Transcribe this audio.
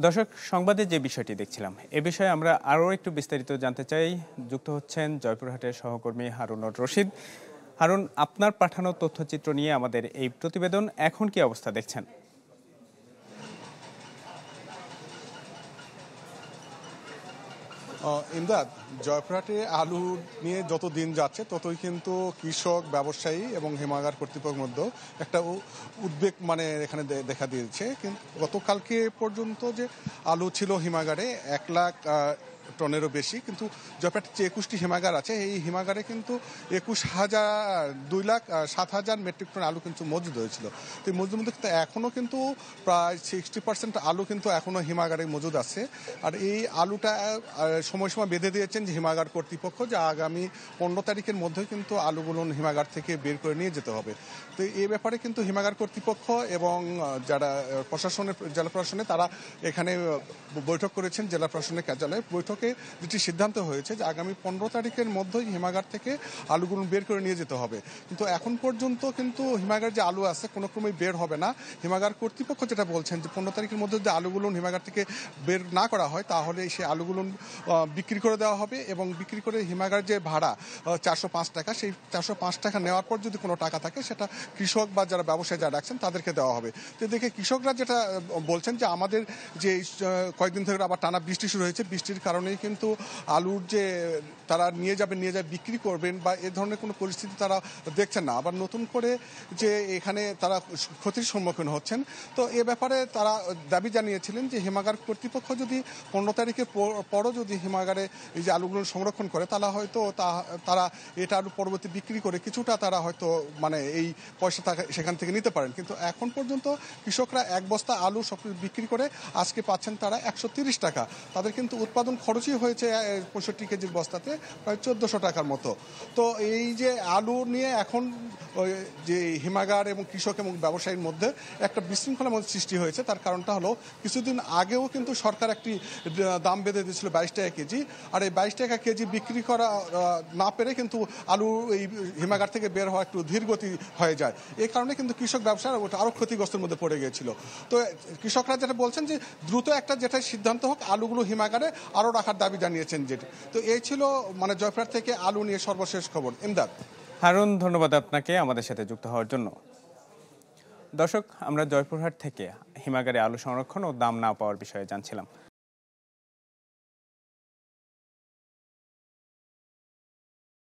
দর্শক, সংবাদে যে বিষয়টি দেখছিলাম এ বিষয়ে আমরা আরও একটু বিস্তারিত জানতে চাই। যুক্ত হচ্ছেন জয়পুরহাটের সহকর্মী হারুনুর রশিদ। হারুন, আপনার পাঠানো তথ্যচিত্র নিয়ে আমাদের এই প্রতিবেদন, এখন কি অবস্থা দেখছেন? ইমদাদ, জয়পুরহাটে আলু নিয়ে যত দিন যাচ্ছে ততই কিন্তু কৃষক, ব্যবসায়ী এবং হিমাগার কর্তৃপক্ষের মধ্যে একটা উদ্বেগ এখানে দেখা দিয়েছে। কিন্তু গতকালকে পর্যন্ত যে আলু ছিল হিমাগারে 1 লাখ টনেরও বেশি, কিন্তু জয়পুরহাটে যে 21টি হিমাগার আছে এই হিমাগারে কিন্তু 2,07,000 মেট্রিক টন আলু কিন্তু মজুদ হয়েছিল। তো এই মজুদের মধ্যে কিন্তু এখনও কিন্তু প্রায় 60% আলু কিন্তু এখনও হিমাগারে মজুদ আছে। আর এই আলুটা সময়সীমা বেঁধে দিয়েছেন যে হিমাগার কর্তৃপক্ষ, যে আগামী 15 তারিখের মধ্যে কিন্তু আলুগুলো হিমাগার থেকে বের করে নিয়ে যেতে হবে। তো এই ব্যাপারে কিন্তু হিমাগার কর্তৃপক্ষ এবং যারা জেলা প্রশাসনে তারা এখানে বৈঠক করেছেন। জেলা প্রশাসনের কার্যালয়ে বৈঠকে যেটি সিদ্ধান্ত হয়েছে যে আগামী 15 তারিখের মধ্যেই হিমাগার থেকে আলুগুলো বের করে নিয়ে যেতে হবে। কিন্তু এখন পর্যন্ত কিন্তু হিমাগার যে আলু আছে কোনো ক্রমেই বের হবে না। হিমাগার কর্তৃপক্ষ যেটা বলছেন যে 15 তারিখের মধ্যে যদি আলুগুলো হিমাগার থেকে বের না করা হয় তাহলে সেই আলুগুলো বিক্রি করে দেওয়া হবে, এবং বিক্রি করে হিমাগার যে ভাড়া 405 টাকা, সেই 405 টাকা নেওয়ার পর যদি কোনো টাকা থাকে সেটা কৃষক বা যারা ব্যবসায়ী যারা রাখছেন তাদেরকে দেওয়া হবে। তো দেখে কৃষকরা যেটা বলছেন যে আমাদের যে কয়েকদিন ধরে আবার টানা বৃষ্টি শুরু হয়েছে, বৃষ্টির কারণেই কিন্তু আলুর যে তারা নিয়ে যাবে বিক্রি করবেন বা এ ধরনের কোনো পরিস্থিতি তারা দেখছেন না। আবার নতুন করে যে এখানে তারা ক্ষতির সম্মুখীন হচ্ছেন। তো এ ব্যাপারে তারা দাবি জানিয়েছিলেন যে হিমাগার কর্তৃপক্ষ যদি 15 তারিখের পরও যদি হিমাগারে এই যে আলুগুলো সংরক্ষণ করে তাহলে হয়তো তারা এটা আলু পরবর্তী বিক্রি করে কিছুটা তারা হয়তো এই পয়সা সেখান থেকে নিতে পারেন। কিন্তু এখন পর্যন্ত কৃষকরা এক বস্তা আলু সব বিক্রি করে আজকে পাচ্ছেন তারা 130 টাকা। তাদের কিন্তু উৎপাদন খরচই হয়েছে 65 কেজির বস্তাতে প্রায় 1400 টাকার মতো। তো এই যে আলু নিয়ে এখন যে হিমাগার এবং কৃষক এবং ব্যবসায়ীর মধ্যে একটা বিশৃঙ্খলার মধ্যে সৃষ্টি হয়েছে। তার কারণটা হলো কিছুদিন আগেও কিন্তু সরকার একটি দাম বেঁধে দিয়েছিল 22 টাকা কেজি। আর এই 22 টাকা কেজি বিক্রি করা না পেরে কিন্তু আলু এই হিমাগার থেকে বের হওয়া একটু ধীরগতি হয়ে যায়। এই কারণে কিন্তু কৃষক ব্যবসার আরও ক্ষতিগ্রস্তের মধ্যে পড়ে গিয়েছিল। তো কৃষকরা যেটা বলছেন যে দ্রুত একটা যেটা সিদ্ধান্ত হোক, আলুগুলো হিমাগারে আরও রাখার দাবি জানিয়েছেন যেটি। তো এই ছিল জয়পুরহাট থেকে আলু নিয়ে সর্বশেষ খবর। ইমদাদ। হারুন, ধন্যবাদ আপনাকে আমাদের সাথে যুক্ত হওয়ার জন্য। দর্শক, আমরা জয়পুরহাট থেকে হিমাগারে আলু সংরক্ষণ ও দাম না পাওয়ার বিষয়ে জানছিলাম।